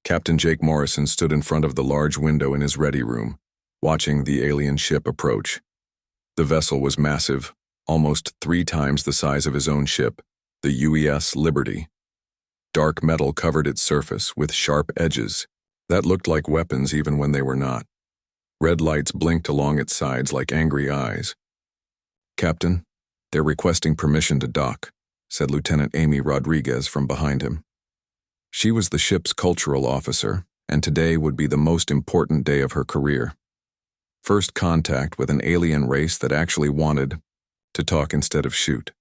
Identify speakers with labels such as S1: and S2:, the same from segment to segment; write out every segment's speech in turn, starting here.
S1: Captain Jake Morrison stood in front of the large window in his ready room, watching the alien ship approach. The vessel was massive, almost 3 times the size of his own ship, the UES Liberty. Dark metal covered its surface with sharp edges that looked like weapons even when they were not. Red lights blinked along its sides like angry eyes. "Captain, they're requesting permission to dock," said Lieutenant Amy Rodriguez from behind him. She was the ship's cultural officer, and today would be the most important day of her career. First contact with an alien race that actually wanted to talk instead of shoot.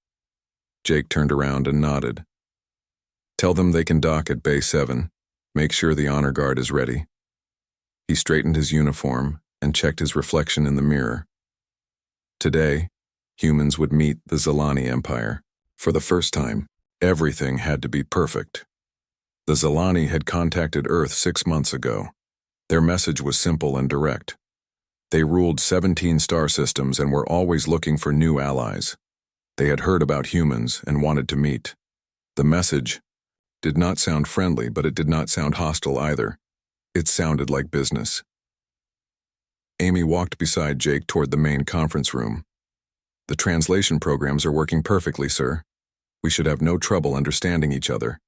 S1: Jake turned around and nodded. "Tell them they can dock at Bay 7. Make sure the honor guard is ready." He straightened his uniform and checked his reflection in the mirror. Today, humans would meet the Zilani Empire. For the first time, everything had to be perfect. The Zilani had contacted Earth 6 months ago. Their message was simple and direct. They ruled 17 star systems and were always looking for new allies. They had heard about humans and wanted to meet. The message did not sound friendly, but it did not sound hostile either. It sounded like business. Amy walked beside Jake toward the main conference room. "The translation programs are working perfectly, sir. We should have no trouble understanding each other.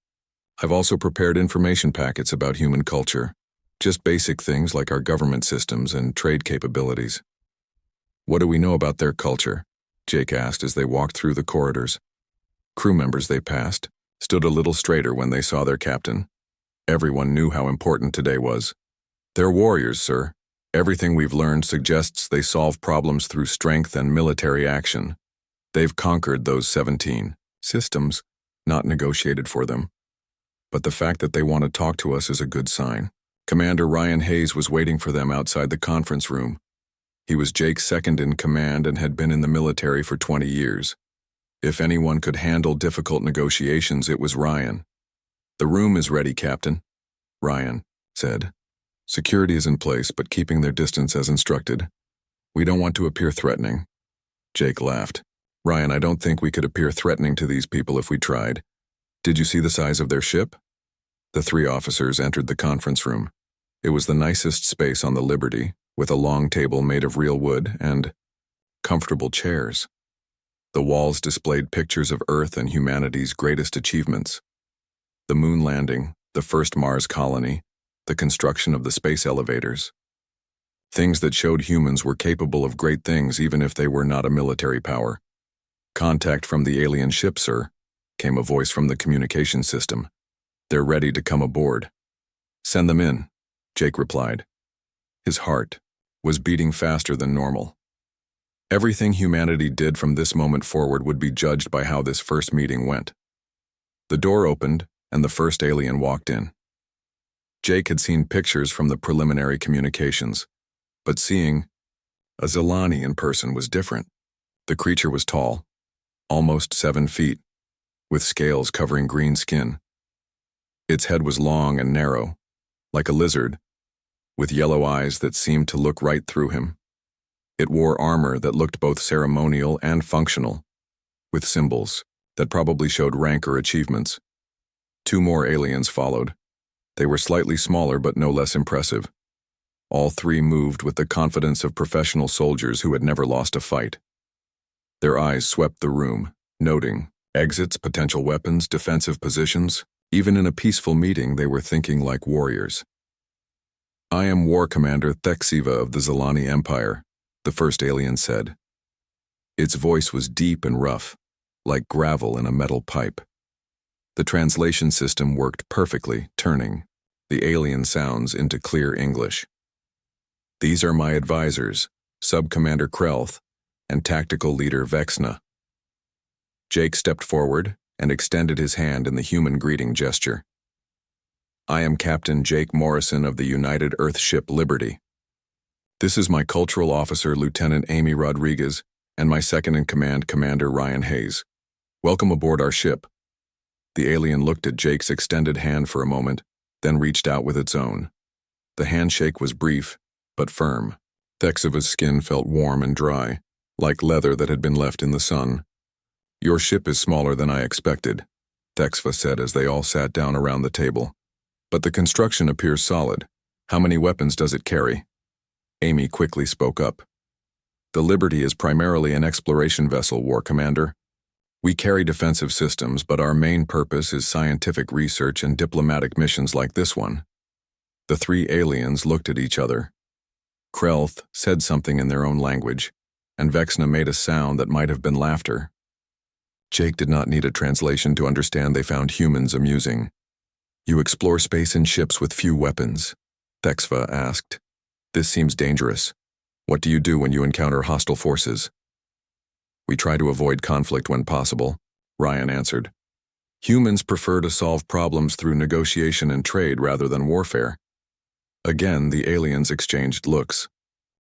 S1: I've also prepared information packets about human culture, just basic things like our government systems and trade capabilities." "What do we know about their culture?" Jake asked as they walked through the corridors. Crew members they passed stood a little straighter when they saw their captain. Everyone knew how important today was. "They're warriors, sir. Everything we've learned suggests they solve problems through strength and military action. They've conquered those 17 systems, not negotiated for them. But the fact that they want to talk to us is a good sign." Commander Ryan Hayes was waiting for them outside the conference room. He was Jake's second in command and had been in the military for 20 years. If anyone could handle difficult negotiations, it was Ryan. "The room is ready, Captain," Ryan said. "Security is in place, but keeping their distance as instructed. We don't want to appear threatening." Jake laughed. "Ryan, I don't think we could appear threatening to these people if we tried. Did you see the size of their ship?" The 3 officers entered the conference room. It was the nicest space on the Liberty, with a long table made of real wood and comfortable chairs. The walls displayed pictures of Earth and humanity's greatest achievements. The moon landing, the first Mars colony, the construction of the space elevators. Things that showed humans were capable of great things even if they were not a military power. "Contact from the alien ship, sir," came a voice from the communication system. "They're ready to come aboard." "Send them in," Jake replied. His heart was beating faster than normal. Everything humanity did from this moment forward would be judged by how this first meeting went. The door opened, and the first alien walked in. Jake had seen pictures from the preliminary communications, but seeing a Zilani in person was different. The creature was tall, almost 7 feet, with scales covering green skin. Its head was long and narrow, like a lizard, with yellow eyes that seemed to look right through him. It wore armor that looked both ceremonial and functional, with symbols that probably showed rank or achievements. 2 more aliens followed. They were slightly smaller but no less impressive. All 3 moved with the confidence of professional soldiers who had never lost a fight. Their eyes swept the room, noting exits, potential weapons, defensive positions. Even in a peaceful meeting, they were thinking like warriors. "I am War Commander Thexiva of the Zilani Empire," the first alien said. Its voice was deep and rough, like gravel in a metal pipe. The translation system worked perfectly, turning the alien sounds into clear English. "These are my advisors, Sub-Commander Krelth and Tactical Leader Vexna." Jake stepped forward and extended his hand in the human greeting gesture. "I am Captain Jake Morrison of the United Earth ship Liberty. This is my cultural officer, Lieutenant Amy Rodriguez, and my second-in-command, Commander Ryan Hayes. Welcome aboard our ship." The alien looked at Jake's extended hand for a moment, then reached out with its own. The handshake was brief, but firm. Thexiva's skin felt warm and dry, like leather that had been left in the sun. "Your ship is smaller than I expected," Thexiva said as they all sat down around the table. But the construction appears solid. How many weapons does it carry? Amy quickly spoke up. The Liberty is primarily an exploration vessel, War Commander. We carry defensive systems, but our main purpose is scientific research and diplomatic missions like this one. The three aliens looked at each other. Krelth said something in their own language, and Vexna made a sound that might have been laughter. Jake did not need a translation to understand they found humans amusing. You explore space in ships with few weapons, Thexva asked. This seems dangerous. What do you do when you encounter hostile forces? We try to avoid conflict when possible, Ryan answered. Humans prefer to solve problems through negotiation and trade rather than warfare. Again, the aliens exchanged looks.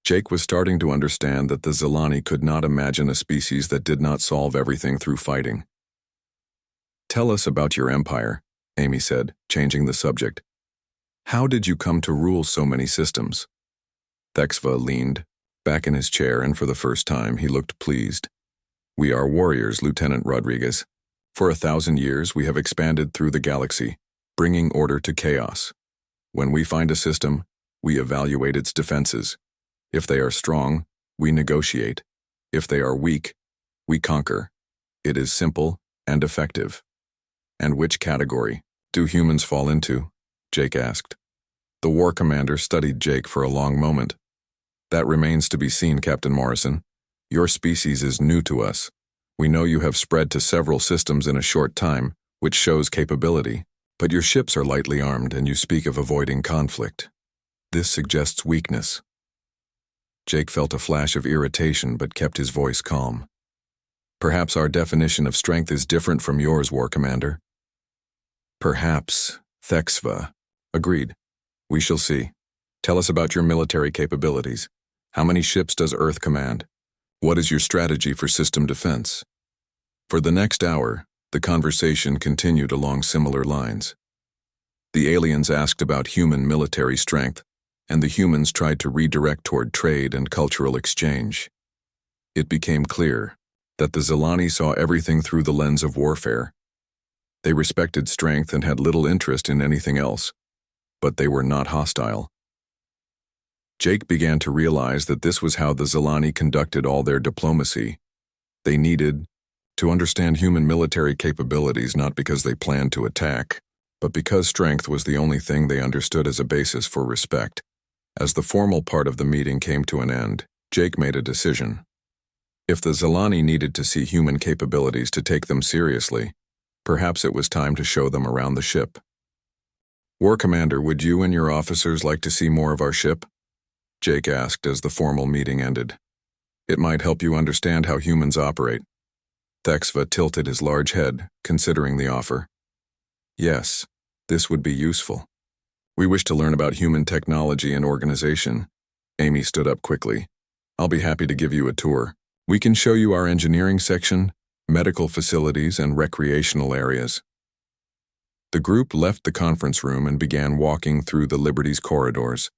S1: Jake was starting to understand that the Zilani could not imagine a species that did not solve everything through fighting. Tell us about your empire, Amy said, changing the subject. How did you come to rule so many systems? Thexva leaned back in his chair, and for the first time he looked pleased. We are warriors, Lieutenant Rodriguez. For 1,000 years we have expanded through the galaxy, bringing order to chaos. When we find a system, we evaluate its defenses. If they are strong, we negotiate. If they are weak, we conquer. It is simple and effective. And which category do humans fall into? Jake asked. The War Commander studied Jake for a long moment. That remains to be seen, Captain Morrison. Your species is new to us. We know you have spread to several systems in a short time, which shows capability, but your ships are lightly armed and you speak of avoiding conflict. This suggests weakness. Jake felt a flash of irritation but kept his voice calm. Perhaps our definition of strength is different from yours, War Commander. Perhaps, Thexva agreed. We shall see. Tell us about your military capabilities. How many ships does Earth command? What is your strategy for system defense? For the next hour, the conversation continued along similar lines. The aliens asked about human military strength, and the humans tried to redirect toward trade and cultural exchange. It became clear that the Zilani saw everything through the lens of warfare. They respected strength and had little interest in anything else, but they were not hostile. Jake began to realize that this was how the Zilani conducted all their diplomacy. They needed to understand human military capabilities not because they planned to attack, but because strength was the only thing they understood as a basis for respect. As the formal part of the meeting came to an end, Jake made a decision. If the Zilani needed to see human capabilities to take them seriously, perhaps it was time to show them around the ship. War Commander, would you and your officers like to see more of our ship? Jake asked as the formal meeting ended. It might help you understand how humans operate. Thexva tilted his large head, considering the offer. Yes, this would be useful. We wish to learn about human technology and organization. Amy stood up quickly. I'll be happy to give you a tour. We can show you our engineering section, medical facilities, and recreational areas. The group left the conference room and began walking through the Liberty's corridors.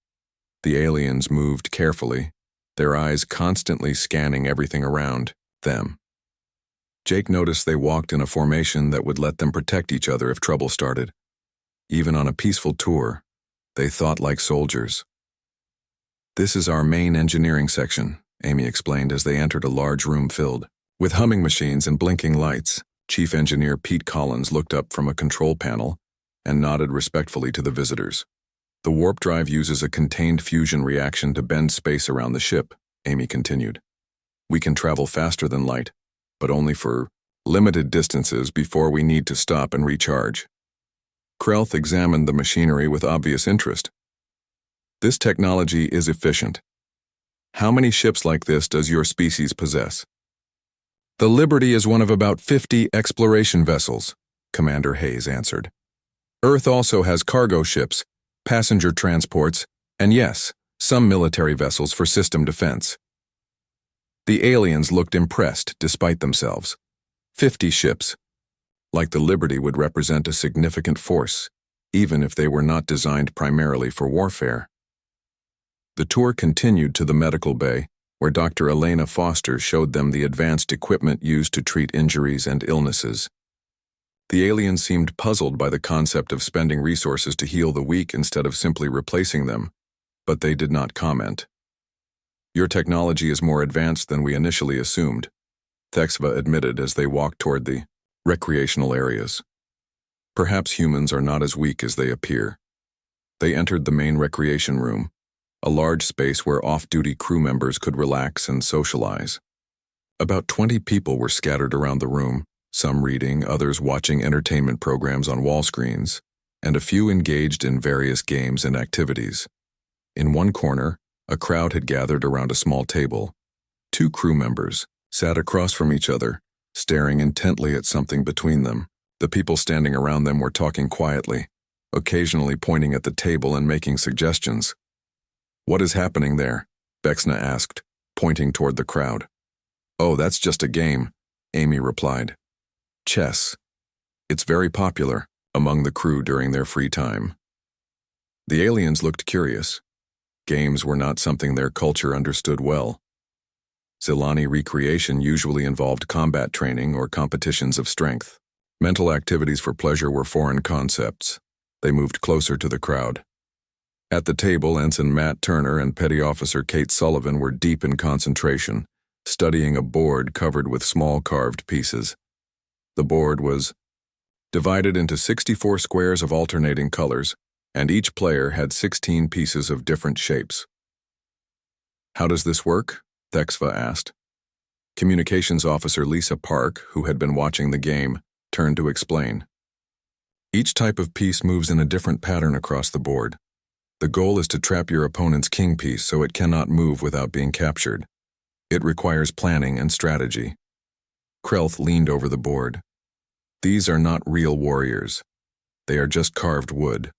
S1: The aliens moved carefully, their eyes constantly scanning everything around them. Jake noticed they walked in a formation that would let them protect each other if trouble started. Even on a peaceful tour, they thought like soldiers. This is our main engineering section, Amy explained as they entered a large room filled with humming machines and blinking lights. Chief Engineer Pete Collins looked up from a control panel and nodded respectfully to the visitors. The warp drive uses a contained fusion reaction to bend space around the ship, Amy continued. We can travel faster than light, but only for limited distances before we need to stop and recharge. Krelth examined the machinery with obvious interest. This technology is efficient. How many ships like this does your species possess? The Liberty is one of about 50 exploration vessels, Commander Hayes answered. Earth also has cargo ships, passenger transports, and yes, some military vessels for system defense. The aliens looked impressed despite themselves. 50 ships. Like the Liberty would represent a significant force, even if they were not designed primarily for warfare. The tour continued to the medical bay, where Dr. Elena Foster showed them the advanced equipment used to treat injuries and illnesses. The aliens seemed puzzled by the concept of spending resources to heal the weak instead of simply replacing them, but they did not comment. Your technology is more advanced than we initially assumed, Thexva admitted as they walked toward the recreational areas. Perhaps humans are not as weak as they appear. They entered the main recreation room, a large space where off-duty crew members could relax and socialize. About 20 people were scattered around the room, some reading, others watching entertainment programs on wall screens, and a few engaged in various games and activities. In one corner, a crowd had gathered around a small table. 2 crew members sat across from each other, staring intently at something between them. The people standing around them were talking quietly, occasionally pointing at the table and making suggestions. "What is happening there?" Vexna asked, pointing toward the crowd. "Oh, that's just a game," Amy replied. "Chess. It's very popular among the crew during their free time." The aliens looked curious. Games were not something their culture understood well. Zilani recreation usually involved combat training or competitions of strength. Mental activities for pleasure were foreign concepts. They moved closer to the crowd. At the table, Ensign Matt Turner and Petty Officer Kate Sullivan were deep in concentration, studying a board covered with small carved pieces. The board was divided into 64 squares of alternating colors, and each player had 16 pieces of different shapes. "How does this work?" Thexva asked. Communications Officer Lisa Park, who had been watching the game, turned to explain. "Each type of piece moves in a different pattern across the board. The goal is to trap your opponent's king piece so it cannot move without being captured. It requires planning and strategy." Krelth leaned over the board. "These are not real warriors. They are just carved wood."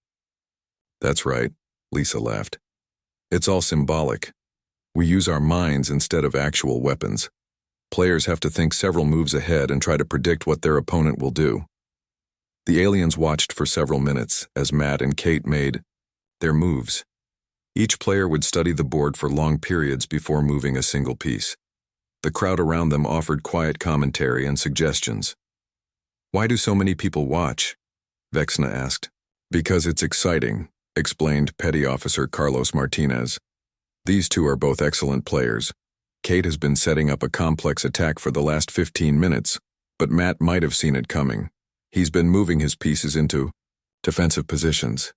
S1: "That's right," Lisa laughed. "It's all symbolic. We use our minds instead of actual weapons. Players have to think several moves ahead and try to predict what their opponent will do." The aliens watched for several minutes as Matt and Kate made their moves. Each player would study the board for long periods before moving a single piece. The crowd around them offered quiet commentary and suggestions. "Why do so many people watch?" Vexna asked. "Because it's exciting," explained Petty Officer Carlos Martinez. "These two are both excellent players. Kate has been setting up a complex attack for the last 15 minutes, but Matt might have seen it coming. He's been moving his pieces into defensive positions."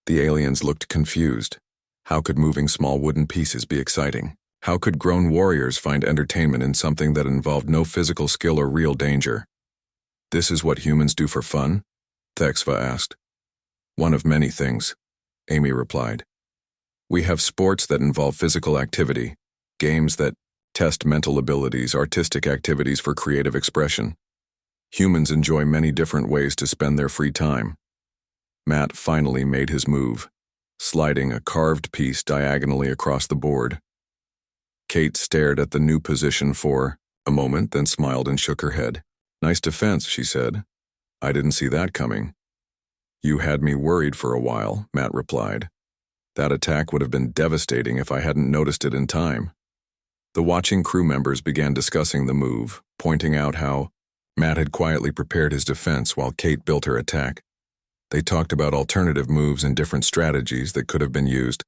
S1: The aliens looked confused. How could moving small wooden pieces be exciting? How could grown warriors find entertainment in something that involved no physical skill or real danger? "This is what humans do for fun?" Thexva asked. "One of many things," Amy replied. "We have sports that involve physical activity, games that test mental abilities, artistic activities for creative expression. Humans enjoy many different ways to spend their free time." Matt finally made his move, sliding a carved piece diagonally across the board. Kate stared at the new position for a moment, then smiled and shook her head. "Nice defense," she said. "I didn't see that coming." "You had me worried for a while," Matt replied. "That attack would have been devastating if I hadn't noticed it in time." The watching crew members began discussing the move, pointing out how Matt had quietly prepared his defense while Kate built her attack. They talked about alternative moves and different strategies that could have been used.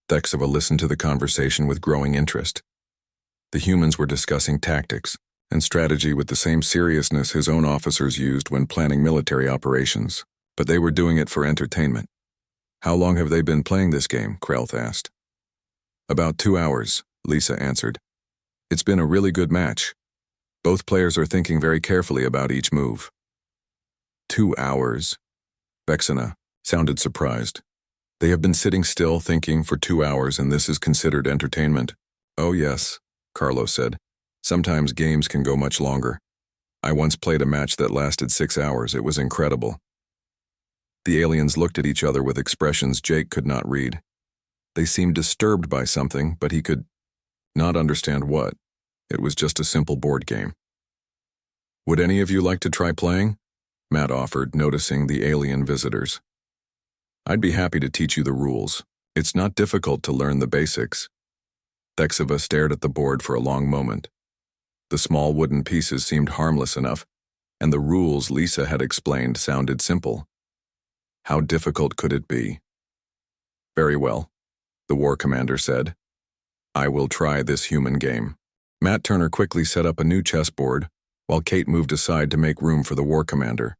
S1: Thexva listened to the conversation with growing interest. The humans were discussing tactics and strategy with the same seriousness his own officers used when planning military operations, but they were doing it for entertainment. "How long have they been playing this game?" Krelth asked. "About 2 hours," Lisa answered. "It's been a really good match. Both players are thinking very carefully about each move." 2 hours? Vexna sounded surprised. "They have been sitting still thinking for 2 hours and this is considered entertainment?" "Oh yes," Carlos said. "Sometimes games can go much longer. I once played a match that lasted 6 hours. It was incredible." The aliens looked at each other with expressions Jake could not read. They seemed disturbed by something, but he could not understand what. It was just a simple board game. "Would any of you like to try playing?" Matt offered, noticing the alien visitors. "I'd be happy to teach you the rules. It's not difficult to learn the basics." Thexva stared at the board for a long moment. The small wooden pieces seemed harmless enough, and the rules Lisa had explained sounded simple. How difficult could it be? Very well, the war commander said. I will try this human game. Matt Turner quickly set up a new chessboard, while Kate moved aside to make room for the war commander.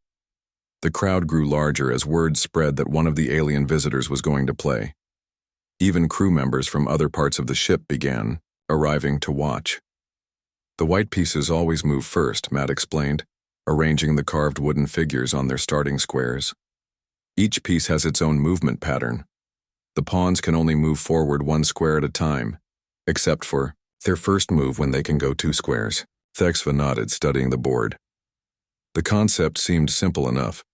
S1: The crowd grew larger as word spread that one of the alien visitors was going to play. Even crew members from other parts of the ship began arriving to watch. The white pieces always move first, Matt explained, arranging the carved wooden figures on their starting squares. Each piece has its own movement pattern. The pawns can only move forward one square at a time, except for their first move when they can go 2 squares. Thexva nodded, studying the board. The concept seemed simple enough.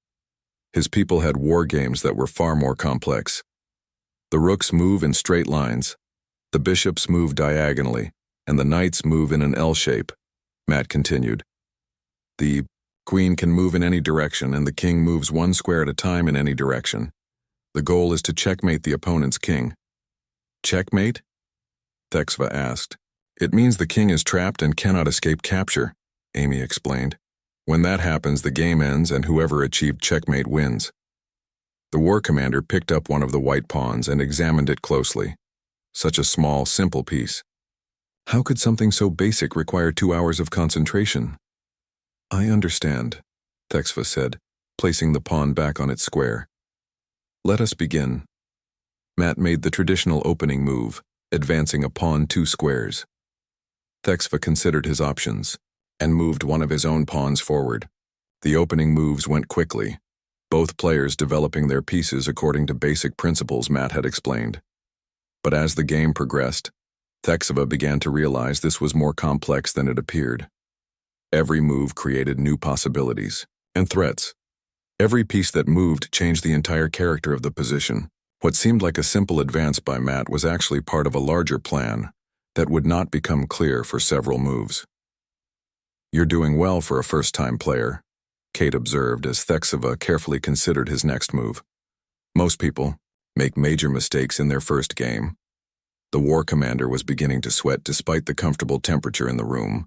S1: His people had war games that were far more complex. The rooks move in straight lines, the bishops move diagonally, and the knights move in an L shape, Matt continued. The queen can move in any direction, and the king moves 1 square at a time in any direction. The goal is to checkmate the opponent's king. Checkmate? Thexva asked. It means the king is trapped and cannot escape capture, Amy explained. When that happens, the game ends and whoever achieved checkmate wins. The war commander picked up one of the white pawns and examined it closely. Such a small, simple piece. How could something so basic require 2 hours of concentration? I understand, Thexva said, placing the pawn back on its square. Let us begin. Matt made the traditional opening move, advancing a pawn 2 squares. Thexva considered his options and moved one of his own pawns forward. The opening moves went quickly, both players developing their pieces according to basic principles Matt had explained. But as the game progressed, Thexva began to realize this was more complex than it appeared. Every move created new possibilities and threats. Every piece that moved changed the entire character of the position. What seemed like a simple advance by Matt was actually part of a larger plan that would not become clear for several moves. You're doing well for a first-time player, Kate observed as Thexva carefully considered his next move. Most people make major mistakes in their first game. The war commander was beginning to sweat despite the comfortable temperature in the room.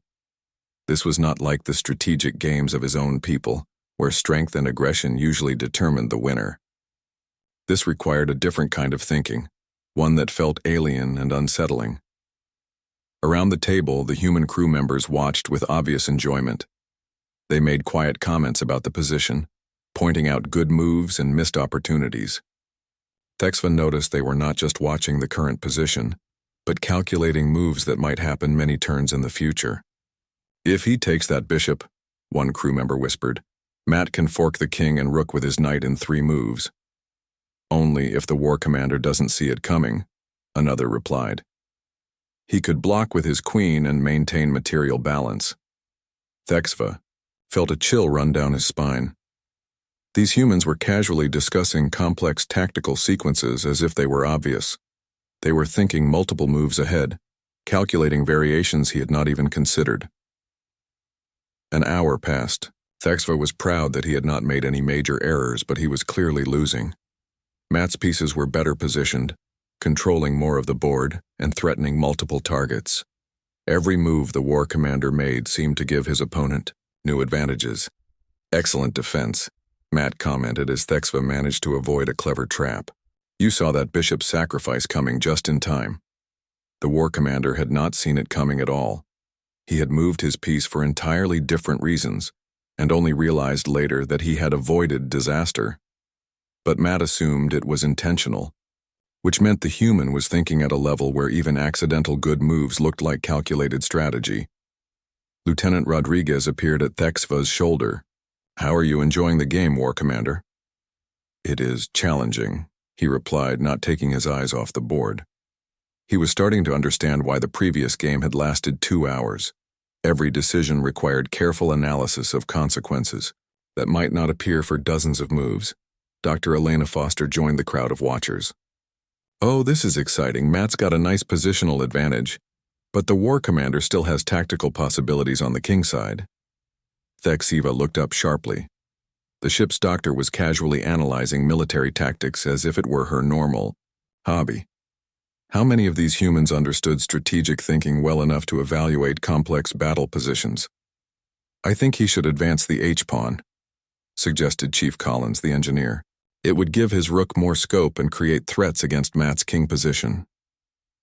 S1: This was not like the strategic games of his own people, where strength and aggression usually determined the winner. This required a different kind of thinking, one that felt alien and unsettling. Around the table, the human crew members watched with obvious enjoyment. They made quiet comments about the position, pointing out good moves and missed opportunities. Thexva noticed they were not just watching the current position, but calculating moves that might happen many turns in the future. If he takes that bishop, one crew member whispered, Matt can fork the king and rook with his knight in 3 moves. Only if the war commander doesn't see it coming, another replied. He could block with his queen and maintain material balance. Thexva felt a chill run down his spine. These humans were casually discussing complex tactical sequences as if they were obvious. They were thinking multiple moves ahead, calculating variations he had not even considered. An hour passed. Thexva was proud that he had not made any major errors, but he was clearly losing. Matt's pieces were better positioned, controlling more of the board and threatening multiple targets. Every move the war commander made seemed to give his opponent new advantages. Excellent defense, Matt commented as Thexva managed to avoid a clever trap. You saw that bishop's sacrifice coming just in time. The war commander had not seen it coming at all. He had moved his piece for entirely different reasons, and only realized later that he had avoided disaster. But Matt assumed it was intentional, which meant the human was thinking at a level where even accidental good moves looked like calculated strategy. Lieutenant Rodriguez appeared at Thexva's shoulder. How are you enjoying the game, War Commander? It is challenging, he replied, not taking his eyes off the board. He was starting to understand why the previous game had lasted 2 hours. Every decision required careful analysis of consequences that might not appear for dozens of moves. Dr. Elena Foster joined the crowd of watchers. Oh, this is exciting. Matt's got a nice positional advantage, but the war commander still has tactical possibilities on the king side. Thexva looked up sharply. The ship's doctor was casually analyzing military tactics as if it were her normal hobby. How many of these humans understood strategic thinking well enough to evaluate complex battle positions? I think he should advance the H-pawn, suggested Chief Collins, the engineer. It would give his rook more scope and create threats against Matt's king position.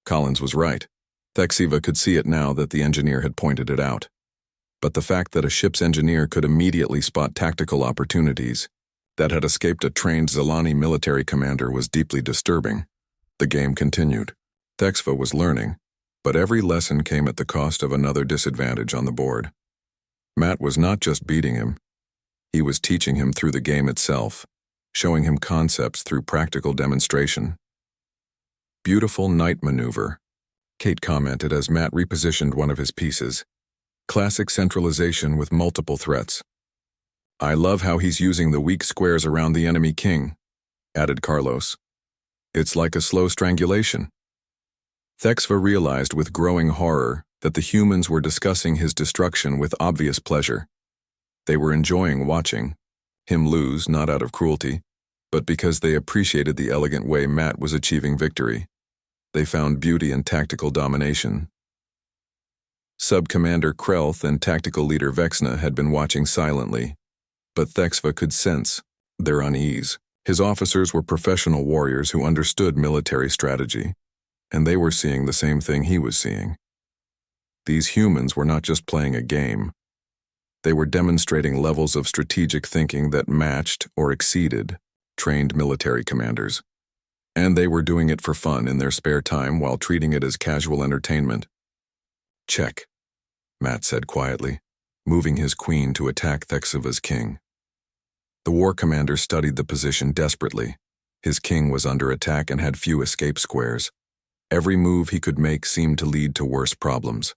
S1: Collins was right. Thexiva could see it now that the engineer had pointed it out. But the fact that a ship's engineer could immediately spot tactical opportunities that had escaped a trained Zelani military commander was deeply disturbing. The game continued. Thexiva was learning, but every lesson came at the cost of another disadvantage on the board. Matt was not just beating him. He was teaching him through the game itself, showing him concepts through practical demonstration. Beautiful knight maneuver, Kate commented as Matt repositioned one of his pieces. Classic centralization with multiple threats. I love how he's using the weak squares around the enemy king, added Carlos. It's like a slow strangulation. Thexiva realized with growing horror that the humans were discussing his destruction with obvious pleasure. They were enjoying watching him lose, not out of cruelty, but because they appreciated the elegant way Matt was achieving victory. They found beauty in tactical domination. Sub-Commander Krelth and Tactical Leader Vexna had been watching silently, but Thexiva could sense their unease. His officers were professional warriors who understood military strategy, and they were seeing the same thing he was seeing. These humans were not just playing a game. They were demonstrating levels of strategic thinking that matched or exceeded trained military commanders. And they were doing it for fun in their spare time while treating it as casual entertainment. Check, Matt said quietly, moving his queen to attack Thexiva's king. The war commander studied the position desperately. His king was under attack and had few escape squares. Every move he could make seemed to lead to worse problems.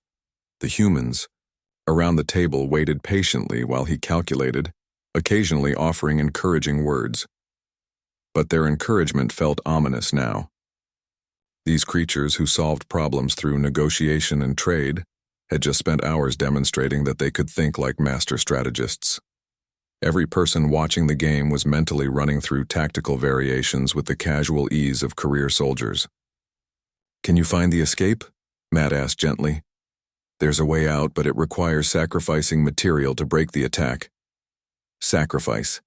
S1: The humans around the table waited patiently while he calculated, occasionally offering encouraging words. But their encouragement felt ominous now. These creatures who solved problems through negotiation and trade had just spent hours demonstrating that they could think like master strategists. Every person watching the game was mentally running through tactical variations with the casual ease of career soldiers. Can you find the escape? Matt asked gently. There's a way out, but it requires sacrificing material to break the attack. Sacrifice.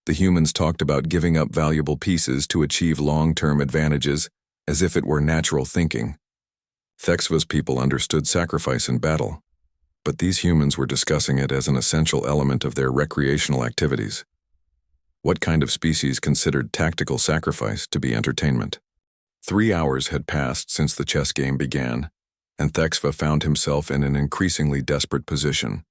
S1: The humans talked about giving up valuable pieces to achieve long-term advantages as if it were natural thinking. Thexiva's people understood sacrifice in battle, but these humans were discussing it as an essential element of their recreational activities. What kind of species considered tactical sacrifice to be entertainment? 3 hours had passed since the chess game began, and Thexiva found himself in an increasingly desperate position.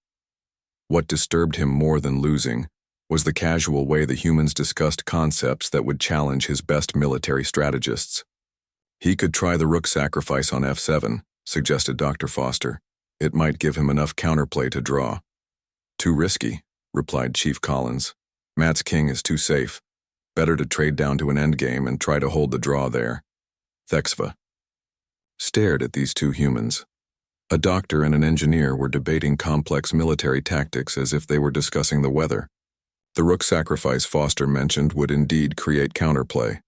S1: What disturbed him more than losing was the casual way the humans discussed concepts that would challenge his best military strategists. He could try the rook sacrifice on f7, suggested Dr. Foster. It might give him enough counterplay to draw. Too risky, replied Chief Collins. Matt's king is too safe. Better to trade down to an endgame and try to hold the draw there. Thexiva stared at these two humans. A doctor and an engineer were debating complex military tactics as if they were discussing the weather. The rook sacrifice Foster mentioned would indeed create counterplay,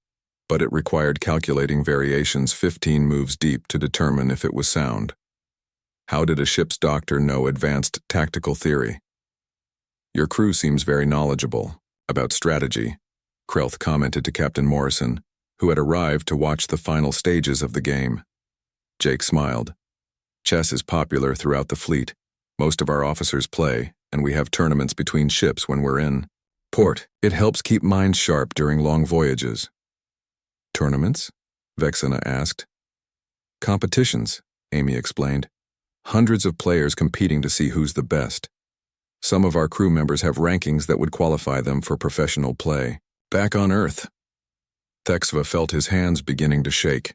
S1: but it required calculating variations 15 moves deep to determine if it was sound. How did a ship's doctor know advanced tactical theory? Your crew seems very knowledgeable about strategy, Krelth commented to Captain Morrison, who had arrived to watch the final stages of the game. Jake smiled. Chess is popular throughout the fleet. Most of our officers play, and we have tournaments between ships when we're in port. It helps keep minds sharp during long voyages. Tournaments? Vexana asked. Competitions, Amy explained. Hundreds of players competing to see who's the best. Some of our crew members have rankings that would qualify them for professional play. Back on Earth. Thexiva felt his hands beginning to shake.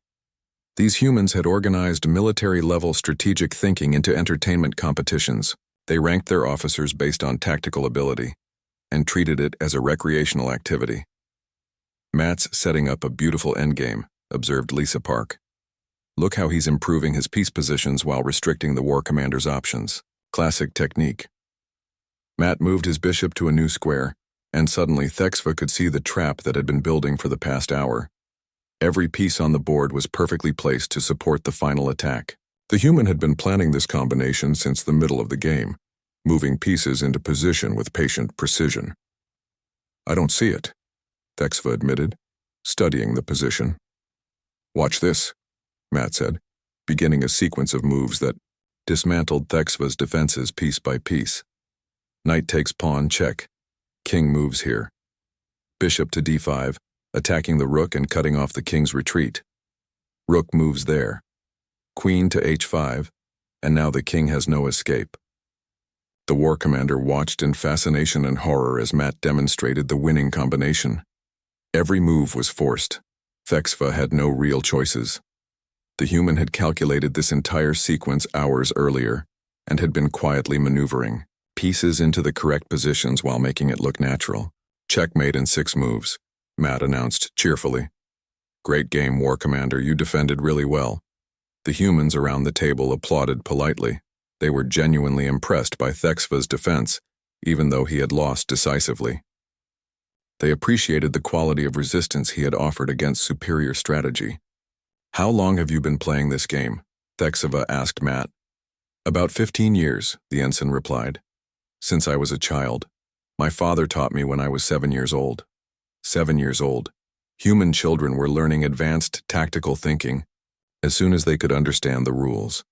S1: These humans had organized military-level strategic thinking into entertainment competitions. They ranked their officers based on tactical ability and treated it as a recreational activity. Matt's setting up a beautiful endgame, observed Lisa Park. Look how he's improving his piece positions while restricting the war commander's options. Classic technique. Matt moved his bishop to a new square, and suddenly Thexiva could see the trap that had been building for the past hour. Every piece on the board was perfectly placed to support the final attack. The human had been planning this combination since the middle of the game, moving pieces into position with patient precision. I don't see it, Thexva admitted, studying the position. Watch this, Matt said, beginning a sequence of moves that dismantled Thexva's defenses piece by piece. Knight takes pawn, check. King moves here. Bishop to d5, attacking the rook and cutting off the king's retreat. Rook moves there. Queen to h5, and now the king has no escape. The war commander watched in fascination and horror as Matt demonstrated the winning combination. Every move was forced. Thexva had no real choices. The human had calculated this entire sequence hours earlier and had been quietly maneuvering pieces into the correct positions while making it look natural. Checkmate in 6 moves, Matt announced cheerfully. Great game, War Commander, you defended really well. The humans around the table applauded politely. They were genuinely impressed by Thexva's defense, even though he had lost decisively. They appreciated the quality of resistance he had offered against superior strategy. How long have you been playing this game? Thexva asked Matt. About 15 years, the ensign replied. Since I was a child. My father taught me when I was 7 years old. 7 years old. Human children were learning advanced tactical thinking as soon as they could understand the rules.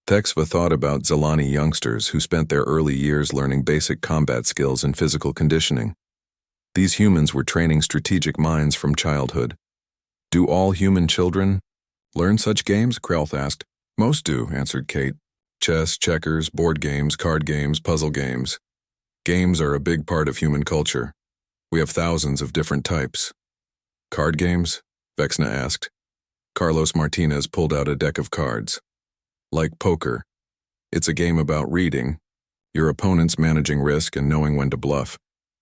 S1: Thexva thought about Zalani youngsters who spent their early years learning basic combat skills and physical conditioning. These humans were training strategic minds from childhood. Do all human children learn such games? Krelth asked. Most do, answered Kate. Chess, checkers, board games, card games, puzzle games. Games are a big part of human culture. We have thousands of different types. Card games? Vexna asked. Carlos Martinez pulled out a deck of cards. Like poker. It's a game about reading your opponents, managing risk and knowing when to bluff.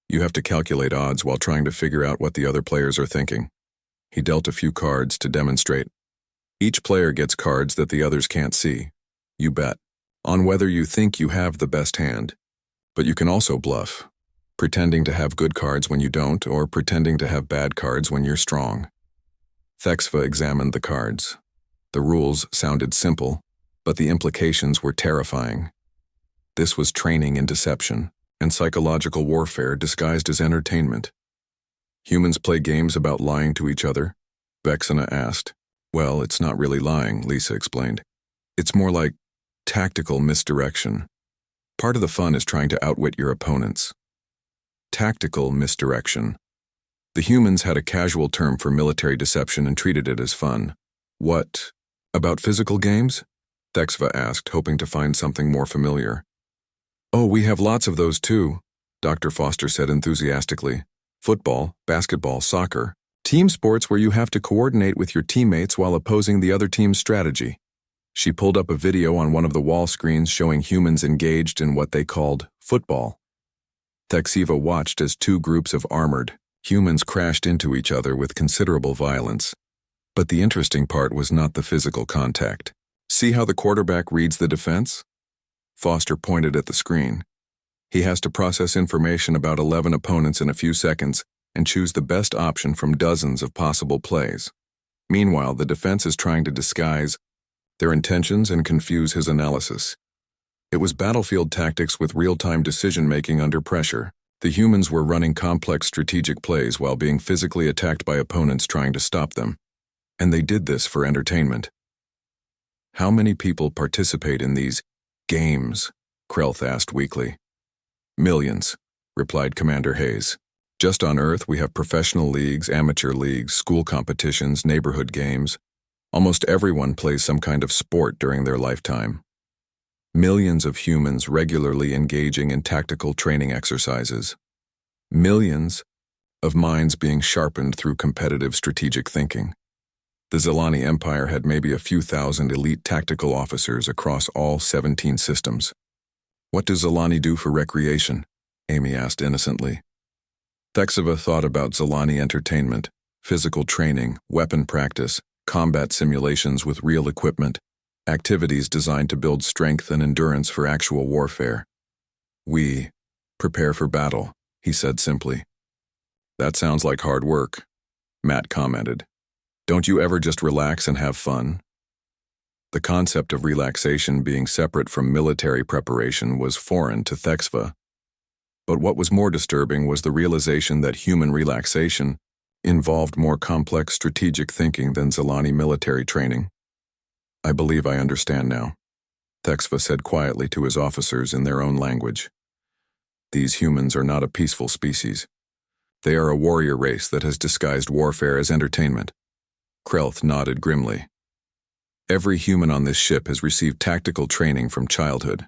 S1: You have to calculate odds while trying to figure out what the other players are thinking. He dealt a few cards to demonstrate. Each player gets cards that the others can't see. You bet on whether you think you have the best hand. But you can also bluff, pretending to have good cards when you don't, or pretending to have bad cards when you're strong. Thexva examined the cards. The rules sounded simple, but the implications were terrifying. This was training in deception and psychological warfare disguised as entertainment. Humans play games about lying to each other? Vexna asked. Well, it's not really lying, Lisa explained. It's more like tactical misdirection. Part of the fun is trying to outwit your opponents. Tactical misdirection. The humans had a casual term for military deception and treated it as fun. What about physical games? Thexva asked, hoping to find something more familiar. Oh, we have lots of those too, Dr. Foster said enthusiastically. Football, basketball, soccer. Team sports where you have to coordinate with your teammates while opposing the other team's strategy. She pulled up a video on one of the wall screens showing humans engaged in what they called football. Thexva watched as 2 groups of armored humans crashed into each other with considerable violence. But the interesting part was not the physical contact. See how the quarterback reads the defense? Foster pointed at the screen. He has to process information about 11 opponents in a few seconds and choose the best option from dozens of possible plays. Meanwhile, the defense is trying to disguise their intentions and confuse his analysis. It was battlefield tactics with real-time decision-making under pressure. The humans were running complex strategic plays while being physically attacked by opponents trying to stop them. And they did this for entertainment. How many people participate in these games? Krelth asked weakly. Millions, replied Commander Hayes. Just on Earth, we have professional leagues, amateur leagues, school competitions, neighborhood games. Almost everyone plays some kind of sport during their lifetime. Millions of humans regularly engaging in tactical training exercises. Millions of minds being sharpened through competitive strategic thinking. The Zalani Empire had maybe a few thousand elite tactical officers across all 17 systems. What does Zalani do for recreation? Amy asked innocently. Thexva thought about Zalani entertainment, physical training, weapon practice, combat simulations with real equipment, activities designed to build strength and endurance for actual warfare. We prepare for battle, he said simply. That sounds like hard work, Matt commented. Don't you ever just relax and have fun? The concept of relaxation being separate from military preparation was foreign to Thexva. But what was more disturbing was the realization that human relaxation involved more complex strategic thinking than Zilani military training. "I believe I understand now," Thexva said quietly to his officers in their own language. "These humans are not a peaceful species. They are a warrior race that has disguised warfare as entertainment." Krelth nodded grimly. "Every human on this ship has received tactical training from childhood.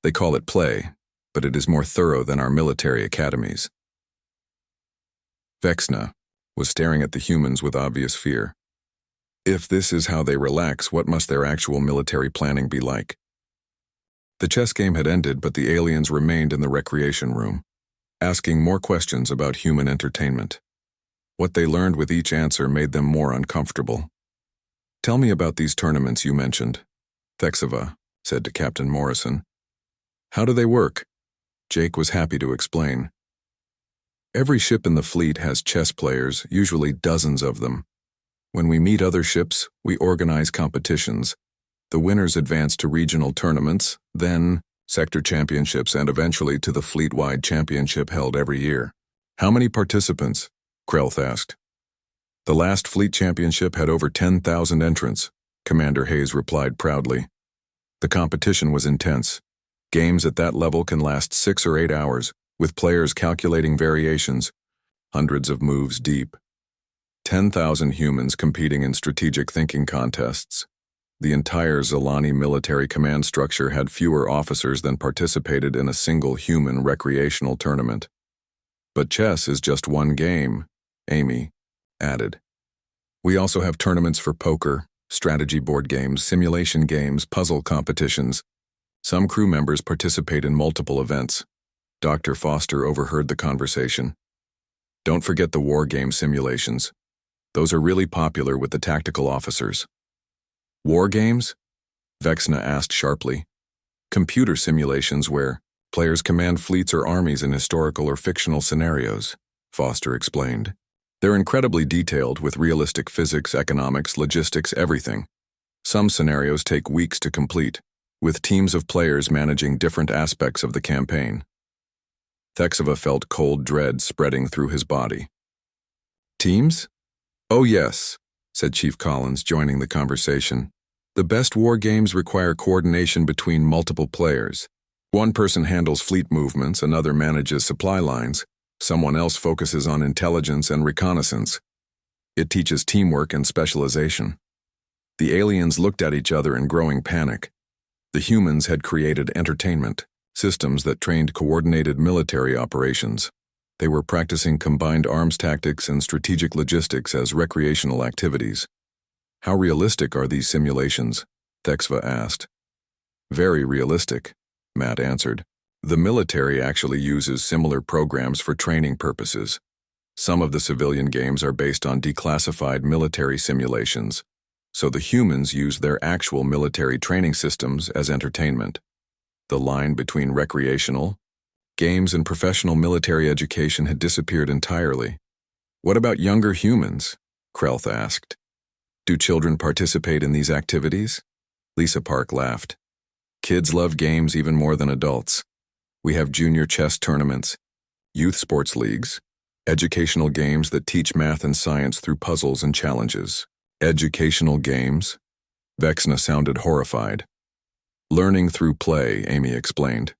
S1: They call it play, but it is more thorough than our military academies." Vexna was staring at the humans with obvious fear. If this is how they relax, what must their actual military planning be like? The chess game had ended, but the aliens remained in the recreation room, asking more questions about human entertainment. What they learned with each answer made them more uncomfortable. "Tell me about these tournaments you mentioned," Thexva said to Captain Morrison. "How do they work?" Jake was happy to explain. "Every ship in the fleet has chess players, usually dozens of them. When we meet other ships, we organize competitions. The winners advance to regional tournaments, then sector championships, and eventually to the fleet-wide championship held every year." "How many participants?" Krelth asked. "The last fleet championship had over 10,000 entrants," Commander Hayes replied proudly. "The competition was intense. Games at that level can last 6 or 8 hours, with players calculating variations, hundreds of moves deep. 10,000 humans competing in strategic thinking contests. The entire Zilani military command structure had fewer officers than participated in a single human recreational tournament. But chess is just one game," Amy added. "We also have tournaments for poker, strategy board games, simulation games, puzzle competitions. Some crew members participate in multiple events." Dr. Foster overheard the conversation. "Don't forget the war game simulations. Those are really popular with the tactical officers." "War games?" Vexna asked sharply. "Computer simulations where players command fleets or armies in historical or fictional scenarios," Foster explained. "They're incredibly detailed with realistic physics, economics, logistics, everything. Some scenarios take weeks to complete, with teams of players managing different aspects of the campaign." Thexva felt cold dread spreading through his body. "Teams? Oh yes," said Chief Collins, joining the conversation. "The best war games require coordination between multiple players. One person handles fleet movements, another manages supply lines, someone else focuses on intelligence and reconnaissance. It teaches teamwork and specialization." The aliens looked at each other in growing panic. The humans had created entertainment systems that trained coordinated military operations. They were practicing combined arms tactics and strategic logistics as recreational activities. "How realistic are these simulations?" Thexva asked. "Very realistic," Matt answered. "The military actually uses similar programs for training purposes. Some of the civilian games are based on declassified military simulations, so the humans use their actual military training systems as entertainment. The line between recreational games and professional military education had disappeared entirely." "What about younger humans?" Krelth asked. "Do children participate in these activities?" Lisa Park laughed. "Kids love games even more than adults. We have junior chess tournaments, youth sports leagues, educational games that teach math and science through puzzles and challenges." "Educational games?" Vexna sounded horrified. "Learning through play," Amy explained.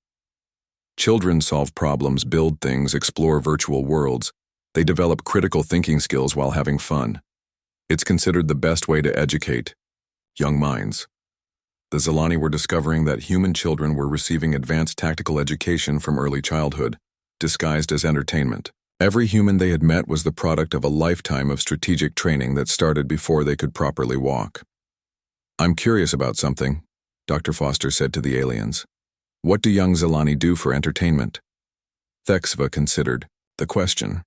S1: "Children solve problems, build things, explore virtual worlds. They develop critical thinking skills while having fun. It's considered the best way to educate young minds." The Zilani were discovering that human children were receiving advanced tactical education from early childhood, disguised as entertainment. Every human they had met was the product of a lifetime of strategic training that started before they could properly walk. "I'm curious about something," Dr. Foster said to the aliens. "What do young Zilani do for entertainment?" Thexva considered the question.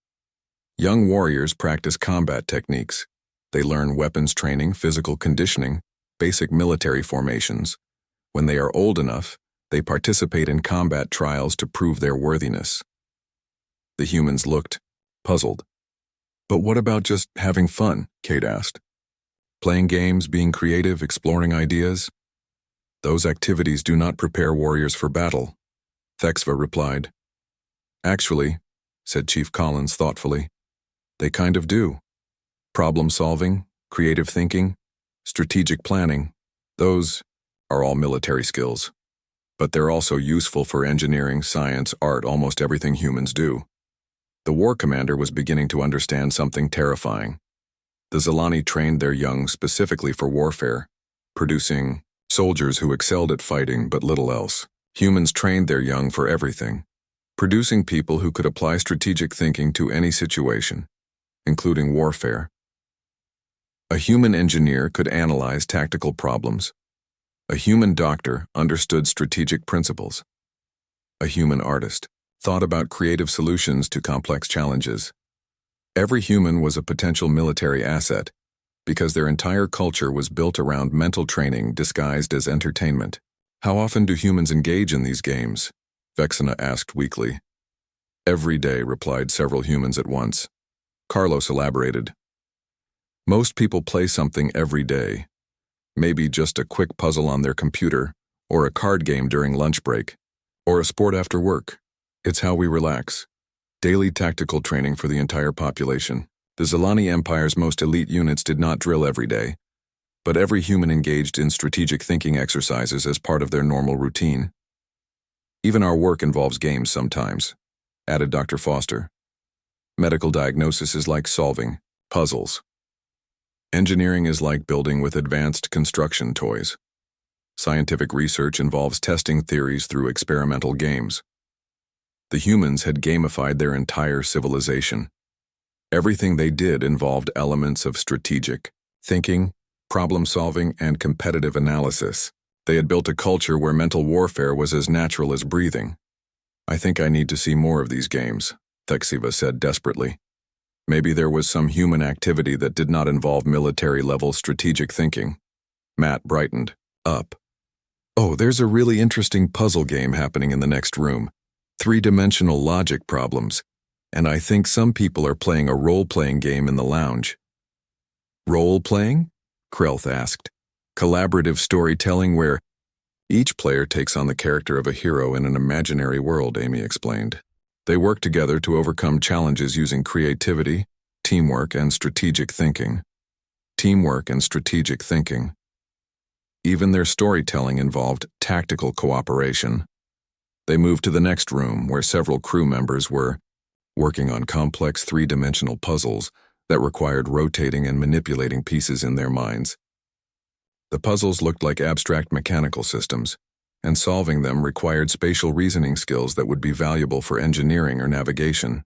S1: "Young warriors practice combat techniques. They learn weapons training, physical conditioning, basic military formations. When they are old enough, they participate in combat trials to prove their worthiness." The humans looked puzzled. "But what about just having fun?" Kate asked. Playing games, being creative, exploring ideas. Those activities do not prepare warriors for battle, Thexva replied. Actually, said Chief Collins thoughtfully, they kind of do. Problem solving, creative thinking, strategic planning, those are all military skills. But they're also useful for engineering, science, art, almost everything humans do. The war commander was beginning to understand something terrifying. The Zilani trained their young specifically for warfare, producing soldiers who excelled at fighting but little else. Humans trained their young for everything, producing people who could apply strategic thinking to any situation, including warfare. A human engineer could analyze tactical problems. A human doctor understood strategic principles. A human artist thought about creative solutions to complex challenges. Every human was a potential military asset because their entire culture was built around mental training disguised as entertainment. How often do humans engage in these games? Vexana asked weakly. Every day, replied several humans at once. Carlos elaborated. Most people play something every day. Maybe just a quick puzzle on their computer, or a card game during lunch break, or a sport after work. It's how we relax. Daily tactical training for the entire population. The Zilani Empire's most elite units did not drill every day, but every human engaged in strategic thinking exercises as part of their normal routine. Even our work involves games sometimes, added Dr. Foster. Medical diagnosis is like solving puzzles. Engineering is like building with advanced construction toys. Scientific research involves testing theories through experimental games. The humans had gamified their entire civilization. Everything they did involved elements of strategic thinking, problem-solving, and competitive analysis. They had built a culture where mental warfare was as natural as breathing. I think I need to see more of these games, Thexiva said desperately. Maybe there was some human activity that did not involve military-level strategic thinking. Matt brightened up. Oh, there's a really interesting puzzle game happening in the next room. 3-dimensional logic problems. And I think some people are playing a role-playing game in the lounge. Role-playing? Krelth asked. Collaborative storytelling where each player takes on the character of a hero in an imaginary world, Amy explained. They work together to overcome challenges using creativity, teamwork, and strategic thinking. Teamwork and strategic thinking. Even their storytelling involved tactical cooperation. They moved to the next room where several crew members were working on complex 3-dimensional puzzles that required rotating and manipulating pieces in their minds. The puzzles looked like abstract mechanical systems, and solving them required spatial reasoning skills that would be valuable for engineering or navigation.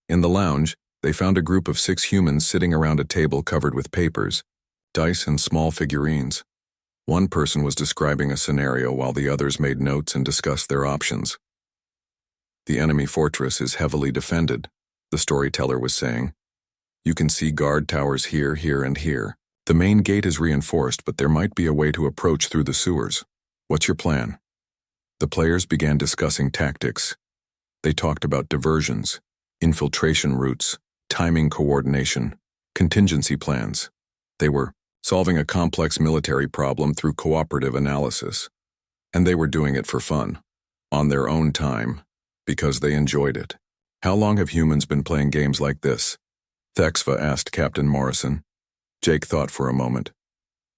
S1: In the lounge, they found a group of 6 humans sitting around a table covered with papers, dice, and small figurines. One person was describing a scenario while the others made notes and discussed their options. The enemy fortress is heavily defended, the storyteller was saying. You can see guard towers here, here, and here. The main gate is reinforced, but there might be a way to approach through the sewers. What's your plan? The players began discussing tactics. They talked about diversions, infiltration routes, timing coordination, contingency plans. They were solving a complex military problem through cooperative analysis. And they were doing it for fun, on their own time, because they enjoyed it. How long have humans been playing games like this? Thexva asked Captain Morrison. Jake thought for a moment.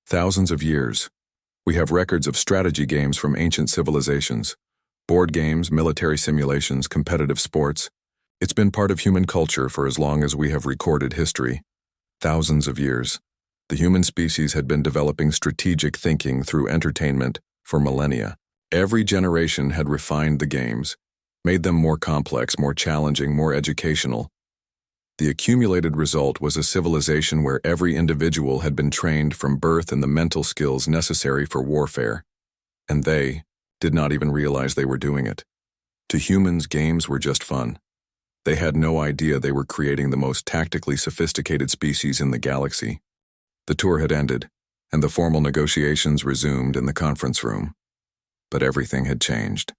S1: Thousands of years. We have records of strategy games from ancient civilizations, board games, military simulations, competitive sports. It's been part of human culture for as long as we have recorded history. Thousands of years. The human species had been developing strategic thinking through entertainment for millennia. Every generation had refined the games, made them more complex, more challenging, more educational. The accumulated result was a civilization where every individual had been trained from birth in the mental skills necessary for warfare, and they did not even realize they were doing it. To humans, games were just fun. They had no idea they were creating the most tactically sophisticated species in the galaxy. The tour had ended, and the formal negotiations resumed in the conference room. But everything had changed.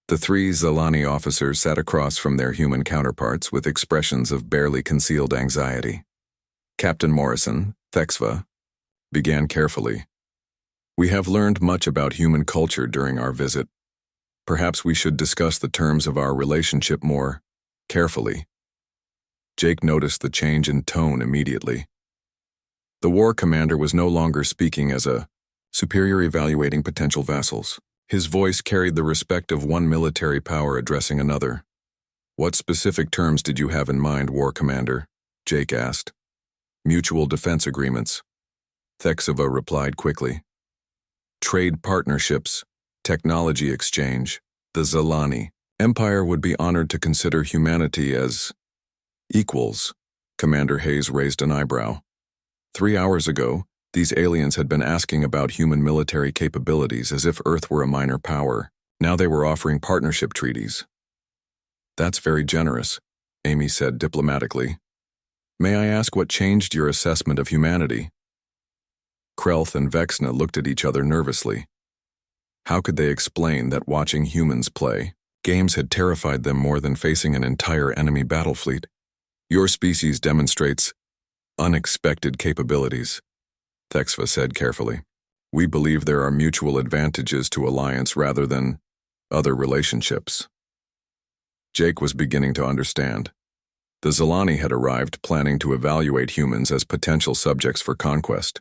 S1: The 3 Zilani officers sat across from their human counterparts with expressions of barely concealed anxiety. Captain Morrison, Thexva began carefully. We have learned much about human culture during our visit. Perhaps we should discuss the terms of our relationship more carefully. Jake noticed the change in tone immediately. The war commander was no longer speaking as a superior evaluating potential vassals. His voice carried the respect of one military power addressing another. What specific terms did you have in mind, war commander? Jake asked. Mutual defense agreements. Thexva replied quickly. Trade partnerships, technology exchange, the Zalani Empire would be honored to consider humanity as equals. Commander Hayes raised an eyebrow. 3 hours ago, these aliens had been asking about human military capabilities as if Earth were a minor power. Now they were offering partnership treaties. That's very generous, Amy said diplomatically. May I ask what changed your assessment of humanity? Krelth and Vexna looked at each other nervously. How could they explain that watching humans play games had terrified them more than facing an entire enemy battle fleet? Your species demonstrates unexpected capabilities, Thexva said carefully. We believe there are mutual advantages to alliance rather than other relationships. Jake was beginning to understand. The Zalani had arrived planning to evaluate humans as potential subjects for conquest.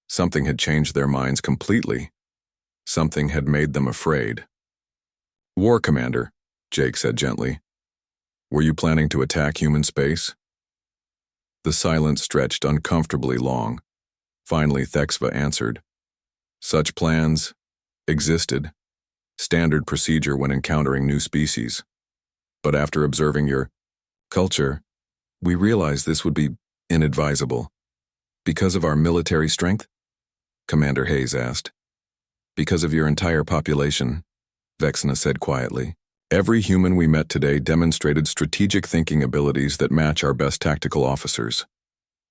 S1: Something had changed their minds completely. Something had made them afraid. War Commander, Jake said gently. Were you planning to attack human space? The silence stretched uncomfortably long. Finally, Thexva answered. Such plans existed. Standard procedure when encountering new species. But after observing your culture, we realized this would be inadvisable. Because of our military strength? Commander Hayes asked. Because of your entire population, Vexna said quietly. Every human we met today demonstrated strategic thinking abilities that match our best tactical officers.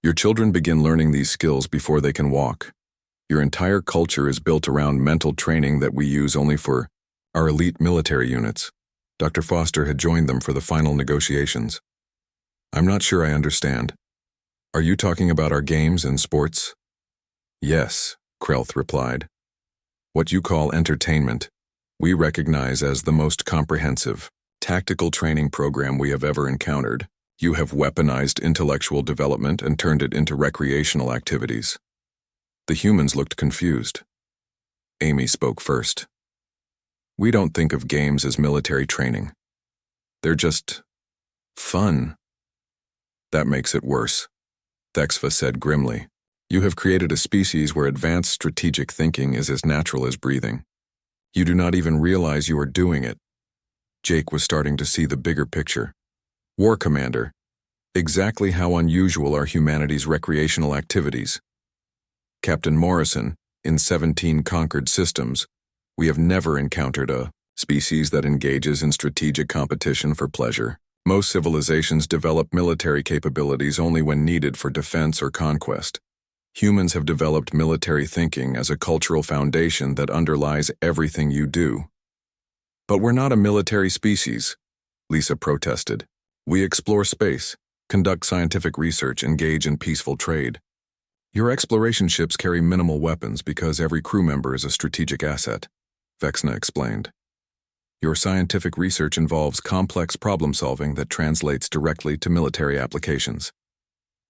S1: Your children begin learning these skills before they can walk. Your entire culture is built around mental training that we use only for our elite military units. Dr. Foster had joined them for the final negotiations. I'm not sure I understand. Are you talking about our games and sports? Yes, Krelth replied. What you call entertainment, we recognize as the most comprehensive, tactical training program we have ever encountered. You have weaponized intellectual development and turned it into recreational activities. The humans looked confused. Amy spoke first. We don't think of games as military training. They're just fun. That makes it worse, Thexva said grimly. You have created a species where advanced strategic thinking is as natural as breathing. You do not even realize you are doing it. Jake was starting to see the bigger picture. War Commander, exactly how unusual are humanity's recreational activities? Captain Morrison, in 17 conquered systems, we have never encountered a species that engages in strategic competition for pleasure. Most civilizations develop military capabilities only when needed for defense or conquest. Humans have developed military thinking as a cultural foundation that underlies everything you do. But we're not a military species, Lisa protested. We explore space, conduct scientific research, engage in peaceful trade. Your exploration ships carry minimal weapons because every crew member is a strategic asset, Vexna explained. Your scientific research involves complex problem-solving that translates directly to military applications.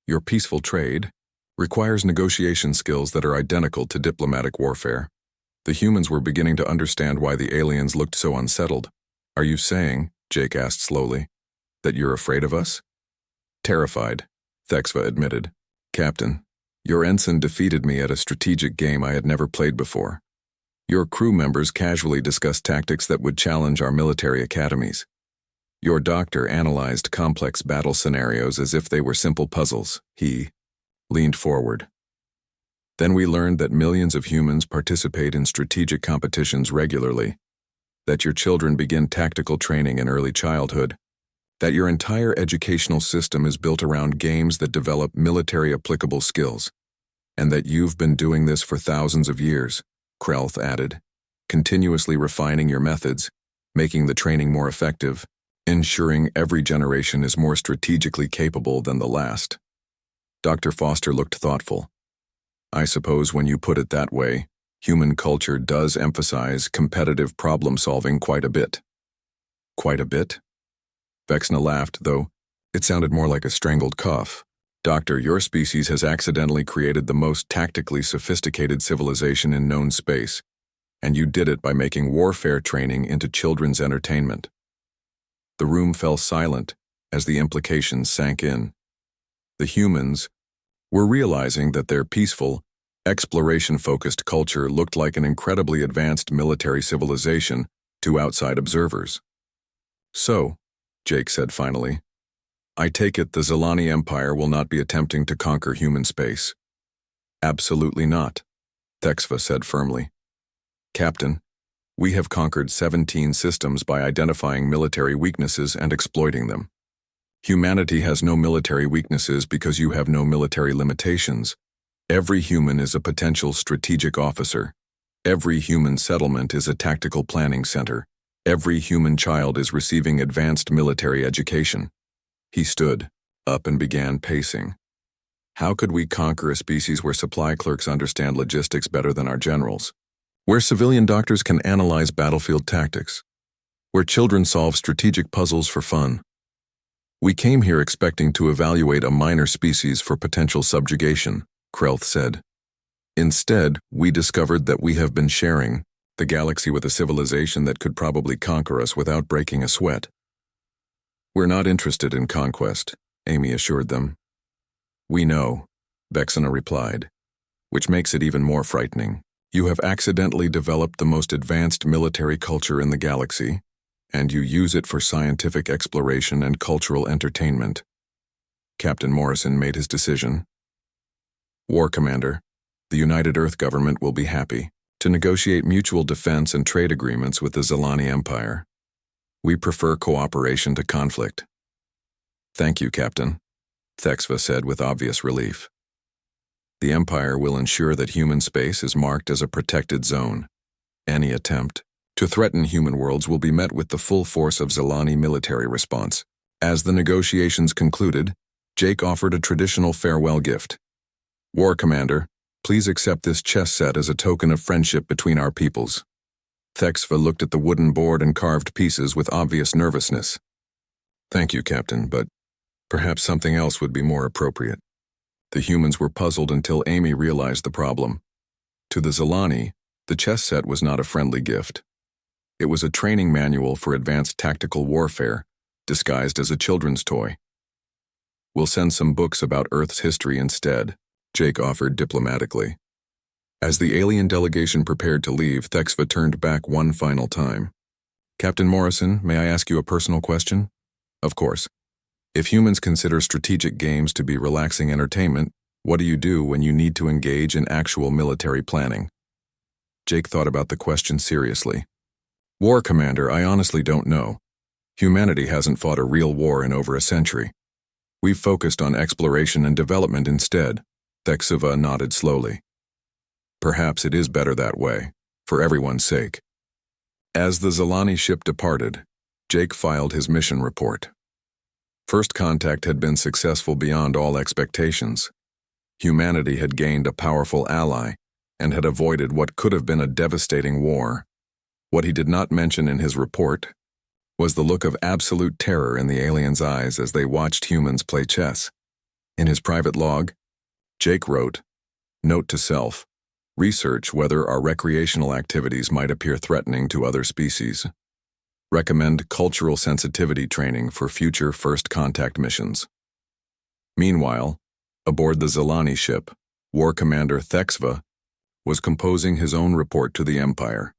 S1: Your peaceful trade requires negotiation skills that are identical to diplomatic warfare. The humans were beginning to understand why the aliens looked so unsettled. Are you saying, Jake asked slowly, that you're afraid of us? Terrified, Thexva admitted. Captain, your ensign defeated me at a strategic game I had never played before. Your crew members casually discussed tactics that would challenge our military academies. Your doctor analyzed complex battle scenarios as if they were simple puzzles. He leaned forward. Then we learned that millions of humans participate in strategic competitions regularly, that your children begin tactical training in early childhood, that your entire educational system is built around games that develop military applicable skills, and that you've been doing this for thousands of years, Krelth added, continuously refining your methods, making the training more effective, ensuring every generation is more strategically capable than the last. Dr. Foster looked thoughtful. I suppose when you put it that way, human culture does emphasize competitive problem-solving quite a bit. Quite a bit? Vexna laughed, though it sounded more like a strangled cough. Doctor, your species has accidentally created the most tactically sophisticated civilization in known space, and you did it by making warfare training into children's entertainment. The room fell silent as the implications sank in. The humans were realizing that their peaceful, exploration-focused culture looked like an incredibly advanced military civilization to outside observers. So, Jake said finally, I take it the Zilani Empire will not be attempting to conquer human space. Absolutely not, Thexva said firmly. Captain, we have conquered 17 systems by identifying military weaknesses and exploiting them. Humanity has no military weaknesses because you have no military limitations. Every human is a potential strategic officer. Every human settlement is a tactical planning center. Every human child is receiving advanced military education. He stood up and began pacing. How could we conquer a species where supply clerks understand logistics better than our generals? Where civilian doctors can analyze battlefield tactics? Where children solve strategic puzzles for fun? We came here expecting to evaluate a minor species for potential subjugation, Krelth said. Instead, we discovered that we have been sharing the galaxy with a civilization that could probably conquer us without breaking a sweat. We're not interested in conquest, Amy assured them. We know, Vexna replied, which makes it even more frightening. You have accidentally developed the most advanced military culture in the galaxy, and you use it for scientific exploration and cultural entertainment. Captain Morrison made his decision. War Commander, the United Earth government will be happy to negotiate mutual defense and trade agreements with the Zilani Empire. We prefer cooperation to conflict. Thank you, Captain, Thexva said with obvious relief. The Empire will ensure that human space is marked as a protected zone. Any attempt to threaten human worlds will be met with the full force of Zilani military response. As the negotiations concluded, Jake offered a traditional farewell gift. War Commander, please accept this chess set as a token of friendship between our peoples. Thexva looked at the wooden board and carved pieces with obvious nervousness. Thank you, Captain, but perhaps something else would be more appropriate. The humans were puzzled until Amy realized the problem. To the Zilani, the chess set was not a friendly gift. It was a training manual for advanced tactical warfare, disguised as a children's toy. We'll send some books about Earth's history instead, Jake offered diplomatically. As the alien delegation prepared to leave, Thexva turned back one final time. Captain Morrison, may I ask you a personal question? Of course. If humans consider strategic games to be relaxing entertainment, what do you do when you need to engage in actual military planning? Jake thought about the question seriously. War Commander, I honestly don't know. Humanity hasn't fought a real war in over a century. We've focused on exploration and development instead. Thexva nodded slowly. Perhaps it is better that way, for everyone's sake. As the Zilani ship departed, Jake filed his mission report. First contact had been successful beyond all expectations. Humanity had gained a powerful ally and had avoided what could have been a devastating war. What he did not mention in his report was the look of absolute terror in the aliens' eyes as they watched humans play chess. In his private log, Jake wrote, Note to self, research whether our recreational activities might appear threatening to other species. Recommend cultural sensitivity training for future first contact missions. Meanwhile, aboard the Zilani ship, War Commander Thexva was composing his own report to the Empire.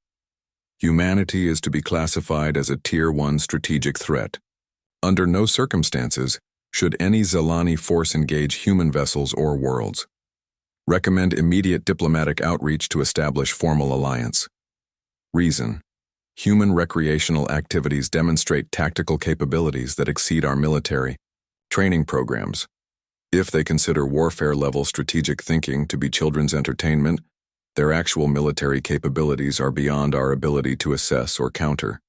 S1: Humanity is to be classified as a Tier 1 strategic threat. Under no circumstances should any Zilani force engage human vessels or worlds. Recommend immediate diplomatic outreach to establish formal alliance. Reason: human recreational activities demonstrate tactical capabilities that exceed our military training programs. If they consider warfare-level strategic thinking to be children's entertainment, their actual military capabilities are beyond our ability to assess or counter.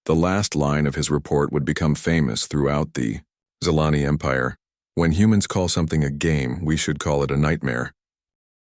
S1: The last line of his report would become famous throughout the Zilani Empire. When humans call something a game, we should call it a nightmare.